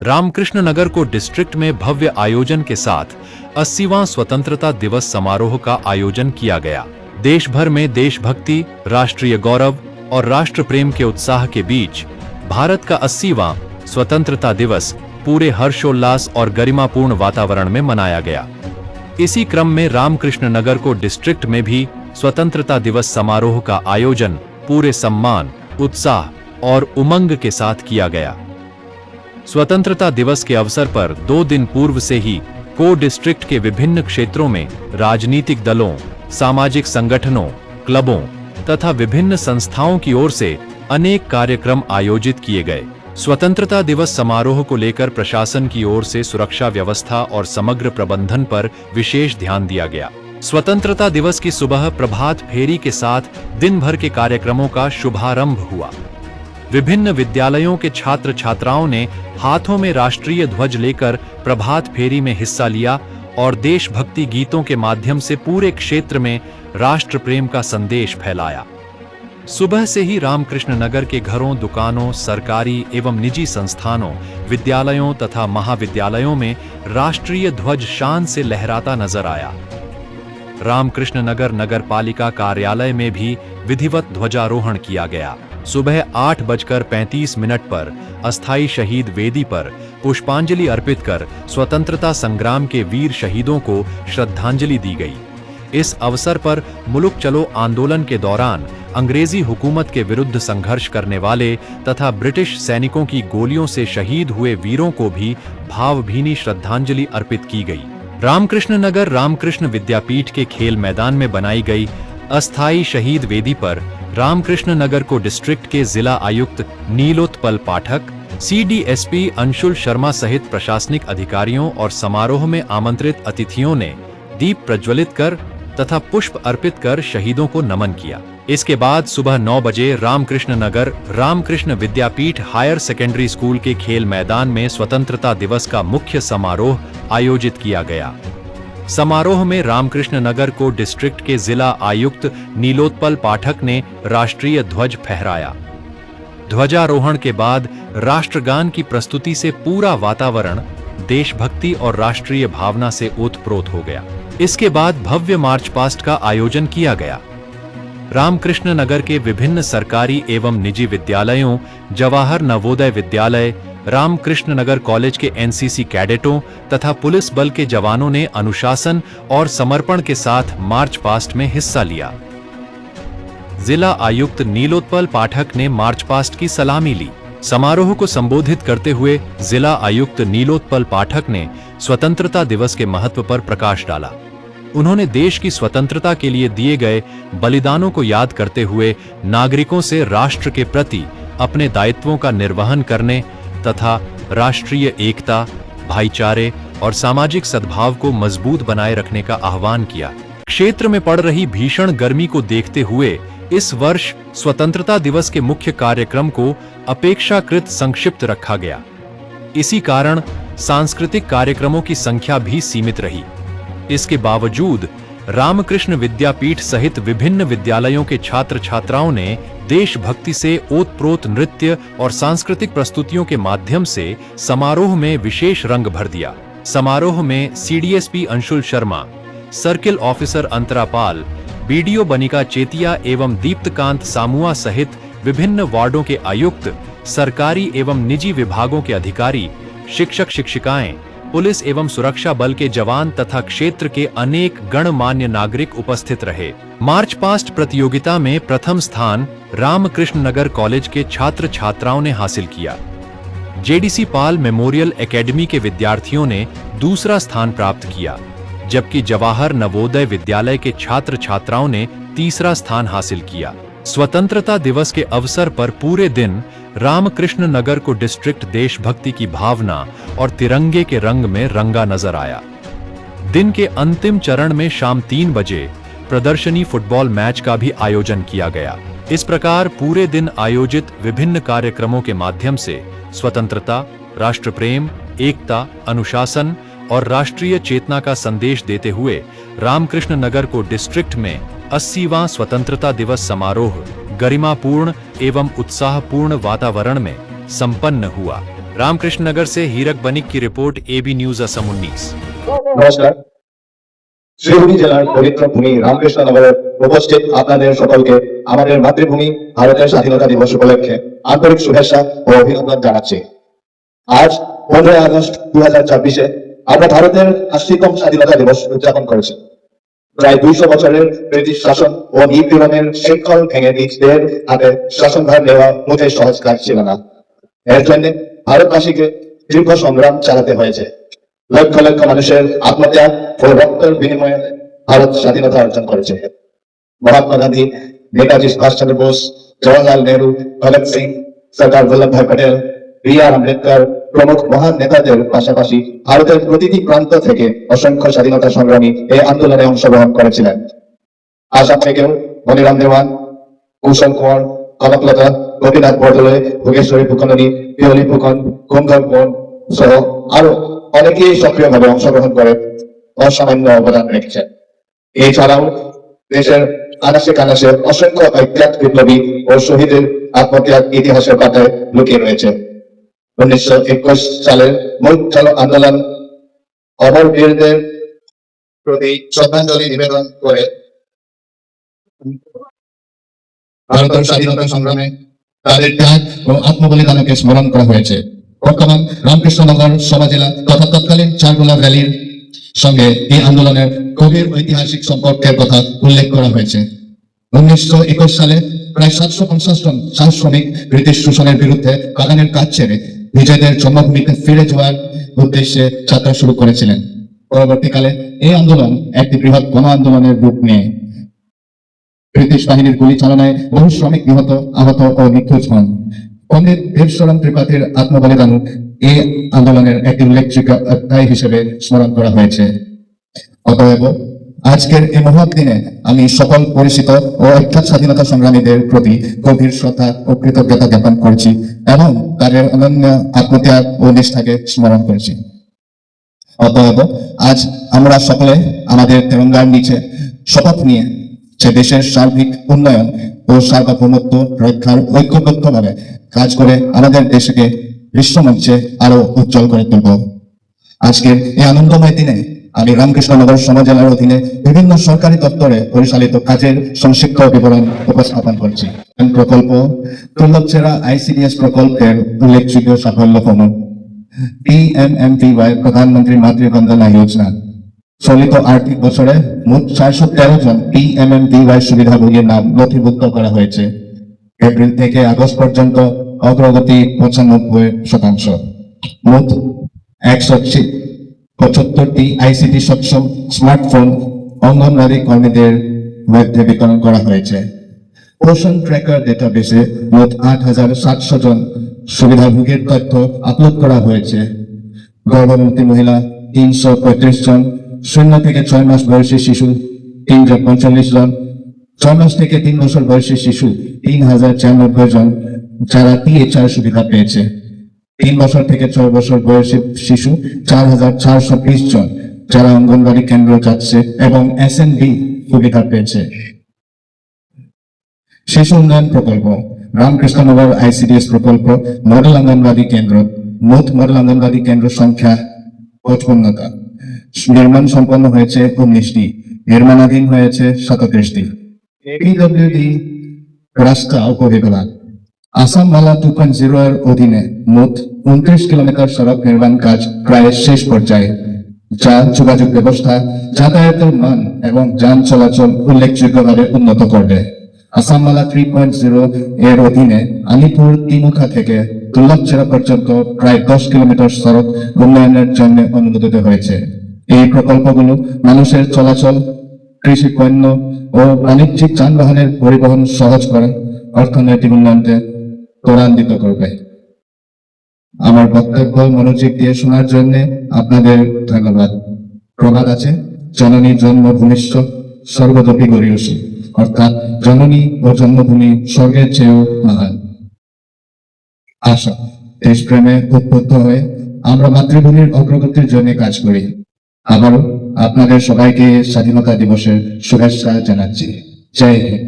रामकृष्ण नगर को डिस्ट्रिक्ट में भव्य आयोजन के साथ 80वां स्वतंत्रता दिवस समारोह का आयोजन किया गया। देश भर में देशभक्ति, राष्ट्रीय गौरव और राष्ट्र प्रेम के उत्साह के बीच भारत का 80वां स्वतंत्रता दिवस पूरे हर्षोल्लास और गरिमापूर्ण वातावरण में मनाया गया। इसी क्रम में रामकृष्ण नगर को डिस्ट्रिक्ट में भी स्वतंत्रता दिवस समारोह का आयोजन पूरे सम्मान, उत्साह और उमंग के साथ किया गया। स्वतंत्रता दिवस के अवसर पर 2 दिन पूर्व से ही को डिस्ट्रिक्ट के विभिन्न क्षेत्रों में राजनीतिक दलों, सामाजिक संगठनों, क्लबों तथा विभिन्न संस्थाओं की ओर से अनेक कार्यक्रम आयोजित किए गए। स्वतंत्रता दिवस समारोह को लेकर प्रशासन की ओर से सुरक्षा व्यवस्था और समग्र प्रबंधन पर विशेष ध्यान दिया गया। स्वतंत्रता दिवस की सुबह प्रभात फेरी के साथ दिन भर के कार्यक्रमों का शुभारंभ हुआ। विभिन्न विद्यालयों के छात्र छात्राओं ने हाथों में राष्ट्रीय ध्वज लेकर प्रभात फेरी में हिस्सा लिया और देशभक्ति गीतों के माध्यम से पूरे क्षेत्र में राष्ट्र प्रेम का संदेश फैलाया। सुबह से ही रामकृष्ण नगर के घरों, दुकानों, सरकारी एवं निजी संस्थानों, विद्यालयों तथा महाविद्यालयों में राष्ट्रीय ध्वज शान से लहराता नजर आया। रामकृष्ण नगर नगर पालिका कार्यालय में भी विधिवत ध्वजारोहण किया गया। सुबह 8:35 पर अस्थायी शहीद वेदी पर पुष्पांजलि अर्पित कर स्वतंत्रता संग्राम के वीर शहीदों को श्रद्धांजलि दी गई। इस अवसर पर मुलुक चलो आंदोलन के दौरान अंग्रेजी हुकूमत के विरुद्ध संघर्ष करने वाले तथा ब्रिटिश सैनिकों की गोलियों से शहीद हुए वीरों को भी भावभीनी श्रद्धांजलि अर्पित की गई। रामकृष्ण नगर रामकृष्ण विद्यापीठ के खेल मैदान में बनाई गई अस्थायी शहीद वेदी पर रामकृष्ण नगर को डिस्ट्रिक्ट के जिला आयुक्त नीलोत्पल पाठक, CDSP अंशुल शर्मा सहित प्रशासनिक अधिकारियों और समारोह में आमंत्रित अतिथियों ने दीप प्रज्वलित कर तथा पुष्प अर्पित कर शहीदों को नमन किया। इसके बाद सुबह 9 बजे रामकृष्ण नगर रामकृष्ण विद्यापीठ हायर सेकेंडरी स्कूल के खेल मैदान में स्वतंत्रता दिवस का मुख्य समारोह आयोजित किया गया। समारोह में रामकृष्ण नगर को डिस्ट्रिक्ट के जिला आयुक्त नीलोत्पल पाठक ने राष्ट्रीय ध्वज फहराया। ध्वजारोहण के बाद राष्ट्रगान की प्रस्तुति से पूरा वातावरण देशभक्ति और राष्ट्रीय भावना से ओतप्रोत हो गया। इसके बाद भव्य मार्च पास्ट का आयोजन किया गया। रामकृष्ण नगर के विभिन्न सरकारी एवं निजी विद्यालयों, जवाहर नवोदय विद्यालय, रामकृष्ण नगर कॉलेज के NCC कैडेटों तथा पुलिस बल के जवानों ने अनुशासन और समर्पण के साथ मार्च पास्ट में हिस्सा लिया। जिला आयुक्त नीलोत्पल पाठक ने मार्च पास्ट की सलामी ली। समारोह को संबोधित करते हुए जिला आयुक्त नीलोत्पल पाठक ने स्वतंत्रता दिवस के महत्व पर प्रकाश डाला। उन्होंने देश की स्वतंत्रता के लिए दिए गए बलिदानों को याद करते हुए नागरिकों से राष्ट्र के प्रति अपने दायित्वों का निर्वहन करने तथा राष्ट्रीय एकता, भाईचारे और सामाजिक सद्भाव को मजबूत बनाए रखने का आह्वान किया। क्षेत्र में पड़ रही भीषण गर्मी को देखते हुए इस वर्ष स्वतंत्रता दिवस के मुख्य कार्यक्रम को अपेक्षाकृत संक्षिप्त रखा गया। इसी कारण सांस्कृतिक कार्यक्रमों की संख्या भी सीमित रही। इसके बावजूद रामकृष्ण विद्यापीठ सहित विभिन्न विद्यालयों के छात्र छात्राओं ने देशभक्ति से ओतप्रोत नृत्य और सांस्कृतिक प्रस्तुतियों के माध्यम से समारोह में विशेष रंग भर दिया। समारोह में CDSP Anshul Sharma, circle officer Antarapal, BDO Banika Chetia एवं दीप्तकांत सामुआ सहित विभिन्न वार्डों के आयुक्त, सरकारी एवं निजी विभागों के अधिकारी, शिक्षक शिक्षिकाएं, पुलिस एवं सुरक्षा बल के जवान तथा क्षेत्र के अनेक गणमान्य नागरिक उपस्थित रहे। मार्च पास्ट प्रतियोगिता में प्रथम स्थान रामकृष्ण नगर कॉलेज के छात्र छात्राओं ने हासिल किया। JDC पाल मेमोरियल एकेडमी के विद्यार्थियों ने दूसरा स्थान प्राप्त किया, जबकि जवाहर नवोदय विद्यालय के छात्र छात्राओं ने तीसरा स्थान हासिल किया। स्वतंत्रता दिवस के अवसर पर पूरे दिन रामकृष्ण नगर को डिस्ट्रिक्ट देशभक्ति की भावना और तिरंगे के रंग में रंगा नजर आया। दिन के अंतिम चरण में शाम 3 बजे प्रदर्शनी फुटबॉल मैच का भी आयोजन किया गया। इस प्रकार पूरे दिन आयोजित विभिन्न कार्यक्रमों के माध्यम से स्वतंत्रता, राष्ट्र प्रेम, एकता, अनुशासन और राष्ट्रीय चेतना का संदेश देते हुए रामकृष्ण नगर को डिस्ट्रिक्ट में 80वां स्वतंत्रता दिवस समारोह गरिमापूर्ण एवं उत्साहपूर्ण वातावरण में संपन्न हुआ। रामकृष्ण नगर से हीरक बनिक की रिपोर्ट एबी न्यूज असम 19। নমস্কার। শিলিগুড়ি জেলার পবিত্র ভূমি রামকৃষ্ণনগরে উপস্থিত আপনাদের সকলকে আমাদের মাতৃভূমি ভারতের স্বাধীনতা দিবস উপলক্ষে আন্তরিক শুভেচ্ছা ও অভিনন্দন জানাচ্ছি। আজ 15 আগস্ট 2024-এ আমরা ভারতের 80তম স্বাধীনতা দিবস উদযাপন করেছি। প্রায় 200 বছরের ব্রিটিশ শাসন ও নিপীড়নের শৃঙ্খল ভেঙে নিজেদের হাতে শাসনভার নেওয়া মোটেই সহজ কাজ ছিল না। এর জন্য ভারতবাসীকে দীর্ঘ সংগ্রাম চালাতে হয়েছে। লক্ষ লক্ষ মানুষের আত্মত্যাগ ও রক্তের বিনিময়ে ভারত স্বাধীনতা অর্জন করেছে। মহাত্মা গান্ধী, নেতাজি সুভাষচন্দ্র বোস, জওয়াহরলাল নেহরু, ভগৎ সিং, সরদার বল্লভভাই প্যাটেল, বি.আর. আম্বেদকর প্রমুখ মহান নেতাদের পাশাপাশি ভারতের প্রতিটি প্রান্ত থেকে অসংখ্য স্বাধীনতা সংগ্রামী এই আন্দোলনে অংশগ্রহণ করেছিলেন। আসাম থেকেও মনিরাম দেওয়ান, কৌশল কুমার, কনকলতা, গোপীনাথ বরদলৈ, ভোগেশ্বরী ফুকননী, পিয়লি ফুকন, কুমধর কোন সহ আরো অনেকেই সক্রিয়ভাবে অংশগ্রহণ করে অসামান্য অবদান রেখেছেন। এছাড়াও দেশের আনাচে কানাচে অসংখ্য অজ্ঞাত বিপ্লবী ও শহীদের আত্মত্যাগ ইতিহাসের পাতায় লুকিয়ে রয়েছে। 1921 সালের মুল্ক চালো আন্দোলন অমর বীরদের প্রতি শ্রদ্ধাঞ্জলি নিবেদন করে ভারতের স্বাধীনতা সংগ্রামে তাদের ত্যাগ ও আত্মবলিদানকে স্মরণ করা হয়েছে। বর্তমান রামকৃষ্ণনগর সমাজেলা তথা তৎকালীন চারগোলা ভ্যালির সঙ্গে এই আন্দোলনের গভীর ঐতিহাসিক সম্পর্কের কথা উল্লেখ করা হয়েছে। 1921 সালে প্রায় 750 জন চা শ্রমিক ব্রিটিশ শোষণের বিরুদ্ধে বাগানের কাজ ছেড়ে নিজেদের জন্মভূমিতে ফিরে যাওয়ার উদ্দেশ্যে যাত্রা শুরু করেছিলেন। পরবর্তীকালে এই আন্দোলন একটি বৃহৎ গণ আন্দোলনের রূপ নেয়। ব্রিটিশ বাহিনীর গুলি চালনায় বহু শ্রমিক নিহত, আহত ও নিখোঁজ হন। পণ্ডিত বীরচরণ ত্রিপাঠীর আত্মবলিদান এই আন্দোলনের একটি উল্লেখযোগ্য অধ্যায় হিসেবে স্মরণ করা হয়েছে। অতএব আজকের এই মহৎ দিনে আমি সকল পরিচিত ও অখ্যাত স্বাধীনতা সংগ্রামীদের প্রতি গভীর শ্রদ্ধা ও কৃতজ্ঞতা জ্ঞাপন করছি এবং তাদের অনন্য আত্মত্যাগ ও নিষ্ঠাকে স্মরণ করছি। অতএব আজ আমরা সকলে আমাদের তেরঙ্গার নিচে শপথ নিয়ে যে দেশের সার্বিক উন্নয়ন ও সার্বভৌমত্ব রক্ষার ঐক্যবদ্ধভাবে কাজ করে আমাদের দেশকে বিশ্বমঞ্চে আরো উজ্জ্বল করে তুলব। আজকের এই আনন্দময় দিনে আমি রামকৃষ্ণনগর সমাজেলার অধীনে বিভিন্ন সরকারি দপ্তরে পরিচালিত কাজের সংক্ষিপ্ত বিবরণ উপস্থাপন করছি। প্রকল্প দুর্লভচেরা ICDS প্রকল্পের উল্লেখযোগ্য সাফল্য হল PMMTY প্রধানমন্ত্রী মাতৃবন্দনা যোজনা। চলিত আর্থিক বছরে মোট 413 জন PMMTY সুবিধাভোগীর নাম নথিভুক্ত করা হয়েছে। এপ্রিল থেকে আগস্ট পর্যন্ত অগ্রগতি 95%। মোট 175টি ICT সক্ষম স্মার্টফোন অঙ্গনওয়াড়ি কর্মীদের মধ্যে বিতরণ করা হয়েছে। পোষণ ট্র্যাকার ডেটাবেসে মোট 8700 জন সুবিধাভোগীর তথ্য আপলোড করা হয়েছে। গর্ভবতী মহিলা 335 জন, 0 থেকে 6 মাস বয়সী শিশু 345 জন, 6 মাস থেকে 3 বছর বয়সী শিশু 3094 জন যারা THR সুবিধা পেয়েছে। 3 বছর থেকে 6 বছর বয়সী শিশু 4420 জন যারা অঙ্গনওয়াড়ি কেন্দ্র যাচ্ছে এবং SNB সুবিধা পেয়েছে। শিশু উন্নয়ন প্রকল্প রামকৃষ্ণনগর ICDS প্রকল্প মডেল অঙ্গনওয়াড়ি কেন্দ্র। মোট মডেল অঙ্গনওয়াড়ি কেন্দ্র সংখ্যা 55টা। নির্মাণ সম্পন্ন হয়েছে 19টি, নির্মাণাধীন হয়েছে 37টি। PWD রাস্তা উপবিভাগ আসাম মালা 2.0 এর অধীনে মোট 29 কিলোমিটার সড়ক নির্মাণ কাজ প্রায় শেষ পর্যায়ে, যা যোগাযোগ ব্যবস্থা, যাতায়াতের মান এবং যান চলাচল উল্লেখযোগ্যভাবে উন্নত করবে। আসাম মালা 3.0 এর অধীনে আলিপুর তিমুখা থেকে দুর্লভচেরা পর্যন্ত প্রায় 10 কিলোমিটার সড়ক উন্নয়নের জন্য অনুমোদিত হয়েছে। এই প্রকল্পগুলো মানুষের চলাচল, কৃষি পণ্য ও বাণিজ্যিক যানবাহনের পরিবহন সহজ করে অর্থনৈতিক উন্নয়নকে ত্বরান্বিত করবে। আমার বক্তব্য মনোযোগ দিয়ে শোনার জন্য আপনাদের ধন্যবাদ। প্রবাদ আছে, জননী জন্মভূমিষ্ঠ স্বর্গদপি গরীয়সী, অর্থাৎ জননী ও জন্মভূমি স্বর্গের চেয়েও মহান। আশা দেশপ্রেমে উদ্বুদ্ধ হয়ে আমরা মাতৃভূমির অগ্রগতির জন্য কাজ করি। আবারও আপনাদের সবাইকে স্বাধীনতা দিবসের শুভেচ্ছা জানাচ্ছি। জয় হিন্দ।